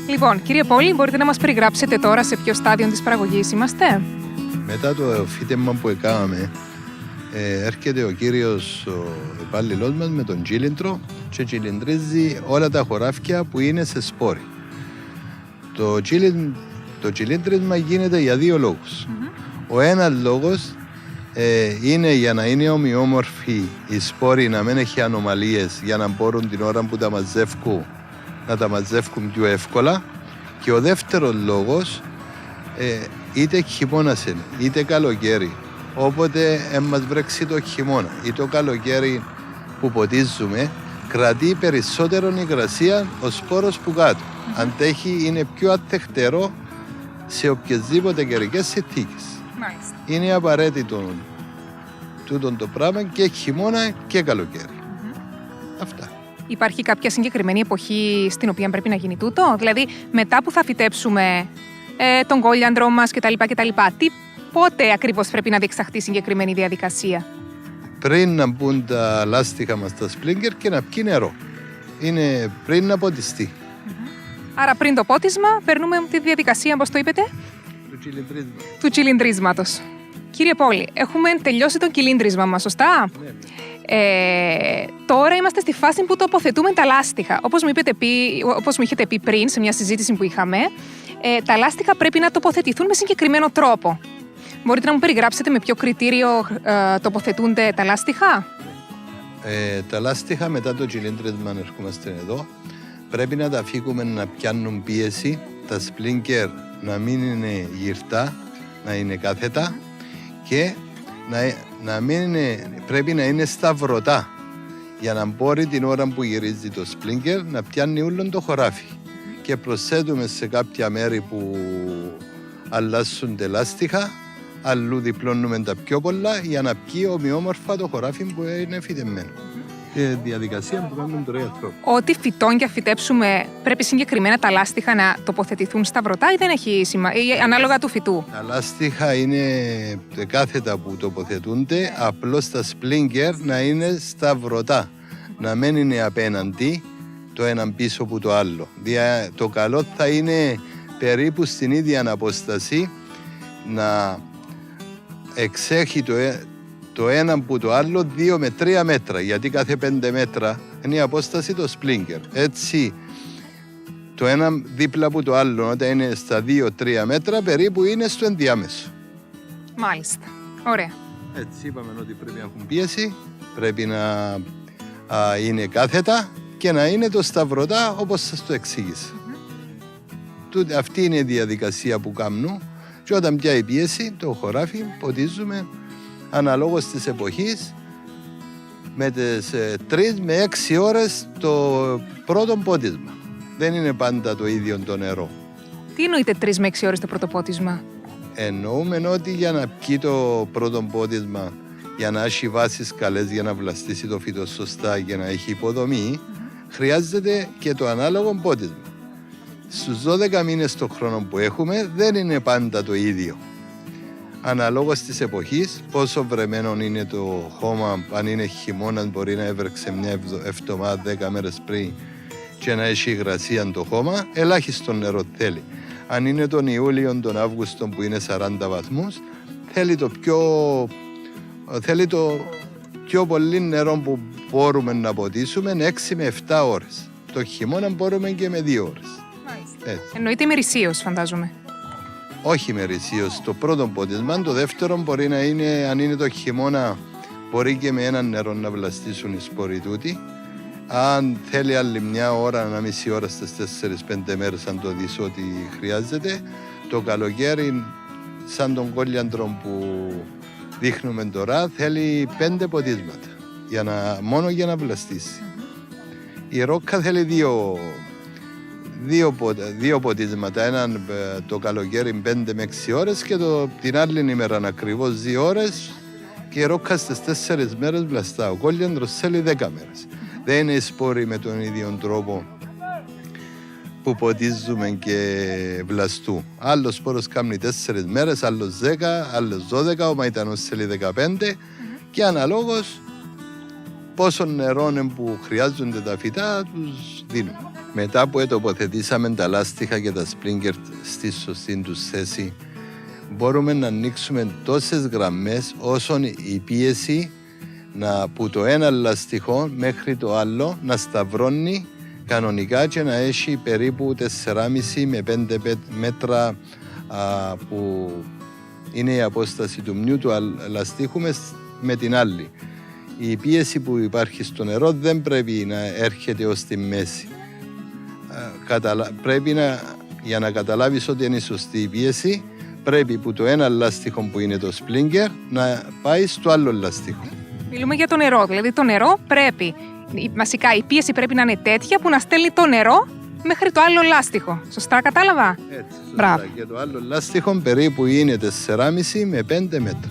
Λοιπόν, κύριε Πόλη, μπορείτε να μας περιγράψετε τώρα σε ποιο στάδιο της παραγωγής είμαστε? Μετά το φύτεμα που έκαναμε, έρχεται ο κύριος ο υπάλληλός μας με τον τσίλιντρο και τσιλιντρίζει όλα τα χωράφια που είναι σε σπόρι. Το τσιλίντρισμα γίνεται για δύο λόγους. Ο ένας λόγος είναι για να είναι ομοιόμορφοι οι σπόροι, να μην έχει ανομαλίες, για να μπορούν την ώρα που τα μαζεύουν να τα μαζεύουν πιο εύκολα. Και ο δεύτερος λόγος, είτε χειμώνας είναι, είτε καλοκαίρι, όποτε μας βρέξει το χειμώνα ή το καλοκαίρι που ποτίζουμε, κρατεί περισσότερο υγρασία ο σπόρος που κάτω. Αντέχει, είναι πιο ατεχτερό σε οποιασδήποτε καιρικές συνθήκες. Είναι απαραίτητο τούτο το πράγμα και χειμώνα και καλοκαίρι. Αυτά. Υπάρχει κάποια συγκεκριμένη εποχή στην οποία πρέπει να γίνει τούτο? Δηλαδή, μετά που θα φυτέψουμε τον κόλιαντρο μας κτλ. Πότε ακριβώς πρέπει να διεξαχθεί η συγκεκριμένη διαδικασία? Πριν να μπουν τα λάστιχα μας στα σπλίνκερ και να πιει νερό. Είναι πριν να ποτιστεί. Άρα πριν το πότισμα περνούμε τη διαδικασία, πώς το είπετε? Του τσιλιντρίσματος. Κύριε Πόλη, έχουμε τελειώσει το κυλίντρισμα μας, σωστά? Ναι. Τώρα είμαστε στη φάση που τοποθετούμε τα λάστιχα. Όπως μου είχετε πει πριν, σε μια συζήτηση που είχαμε, τα λάστιχα πρέπει να τοποθετηθούν με συγκεκριμένο τρόπο. Μπορείτε να μου περιγράψετε με ποιο κριτήριο τοποθετούνται τα λάστιχα? Τα λάστιχα μετά το τσιλίντρισμα, ερχόμαστε εδώ, πρέπει να τα αφήκουμε να πιάνουν πίεση, τα σπλίνκερ να μην είναι γυρτά, να είναι κάθετα και πρέπει να είναι σταυρωτά για να μπορεί την ώρα που γυρίζει το σπλίνκερ να πιάνει όλο το χωράφι. Και προσθέτουμε σε κάποια μέρη που αλλάσουν τα λάστιχα, αλλού διπλώνουμε τα πιο πολλά για να πιει ομοιόμορφα το χωράφι που είναι φυτεμένο. Διαδικασία που κάνουμε τώρα οι ανθρώποι. Ό,τι φυτών και φυτέψουμε, πρέπει συγκεκριμένα τα λάστιχα να τοποθετηθούν σταυρωτά ή δεν έχει σημασία, ανάλογα του φυτού? Τα λάστιχα είναι κάθετα που τοποθετούνται, απλώς τα σπλίνκερ να είναι σταυρωτά, να μην είναι απέναντι το έναν πίσω από το άλλο. Το καλό θα είναι περίπου στην ίδια απόσταση να εξέχει το ένα που το άλλο 2 με 3 μέτρα, γιατί κάθε 5 μέτρα είναι η απόσταση το σπλίνκερ. Έτσι, το ένα δίπλα από το άλλο, όταν είναι στα 2-3 μέτρα, περίπου είναι στο ενδιάμεσο. Μάλιστα. Ωραία. Έτσι, είπαμε ότι πρέπει να έχουν πίεση, πρέπει να είναι κάθετα και να είναι το σταυρωτά, όπως σας το εξήγησα. Αυτή είναι η διαδικασία που κάνουν και όταν πιάει πίεση, το χωράφι ποτίζουμε αναλόγως της εποχής με τις 3 με 6 ώρες το πρώτο πότισμα. Δεν είναι πάντα το ίδιο το νερό. Τι εννοείται 3 με 6 ώρες το πρώτο πότισμα? Εννοούμε ότι για να πιει το πρώτο πότισμα, για να έχει βάσεις καλές, για να βλαστήσει το φυτό σωστά και να έχει υποδομή, χρειάζεται και το ανάλογο πότισμα. Στους 12 μήνες το χρόνο που έχουμε δεν είναι πάντα το ίδιο. Αναλόγως της εποχής, πόσο βρεμένο είναι το χώμα, αν είναι χειμώνας μπορεί να έβρεξε μια εβδομάδα, 10 μέρες πριν και να έχει υγρασία το χώμα, ελάχιστο νερό θέλει. Αν είναι τον Ιούλιο, τον Αύγουστο που είναι 40 βαθμούς, θέλει το πιο πολύ νερό που μπορούμε να ποτίσουμε, 6 με 7 ώρες. Το χειμώνα μπορούμε και με 2 ώρες. Εννοείται ημερησίως, φαντάζομαι. Όχι ημερησίως, το πρώτο πότισμα. Το δεύτερο μπορεί να είναι, αν είναι το χειμώνα, μπορεί και με ένα νερό να βλαστήσουν οι σπόροι τούτοι. Αν θέλει άλλη μια ώρα, ένα μισή ώρα στις 4-5 μέρες, αν το δεις ότι χρειάζεται. Το καλοκαίρι, σαν τον κόλιαντρο που δείχνουμε τώρα, θέλει 5 ποτίσματα, μόνο για να βλαστήσει. Η ρόκα θέλει δύο ποτίσματα, έναν το καλοκαίρι 5 με 6 ώρες και την άλλη ημέρα ακριβώς 2 ώρες και η ρόκα στις 4 μέρες βλαστά. Ο κόλιαντρος θέλει 10 μέρες. Δεν είναι οι σπόροι με τον ίδιο τρόπο που ποτίζουμε και βλαστού. Άλλος σπόρος κάνει 4 μέρες, άλλος 10, άλλος 12, ο μαϊτανός θέλει 15 και αναλόγως πόσο νερό που χρειάζονται τα φυτά τους δίνουμε. Μετά που τοποθετήσαμε τα λάστιχα και τα σπλίνκερ στη σωστή τους θέση, μπορούμε να ανοίξουμε τόσες γραμμές όσον η πίεση που το ένα λαστιχό μέχρι το άλλο να σταυρώνει κανονικά και να έχει περίπου 4,5 με 5 μέτρα που είναι η απόσταση του μιου του λαστίχου με την άλλη. Η πίεση που υπάρχει στο νερό δεν πρέπει να έρχεται ως τη μέση. Πρέπει για να καταλάβεις ότι είναι σωστή η πίεση, πρέπει που το ένα λάστιχο που είναι το σπλίνκερ να πάει στο άλλο λάστιχο. Μιλούμε για το νερό, δηλαδή το νερό πρέπει, βασικά η πίεση πρέπει να είναι τέτοια που να στέλνει το νερό μέχρι το άλλο λάστιχο. Σωστά κατάλαβα? Έτσι, σωστά. Μπράβο. Και το άλλο λάστιχο περίπου είναι 4,5 με 5 μέτρα.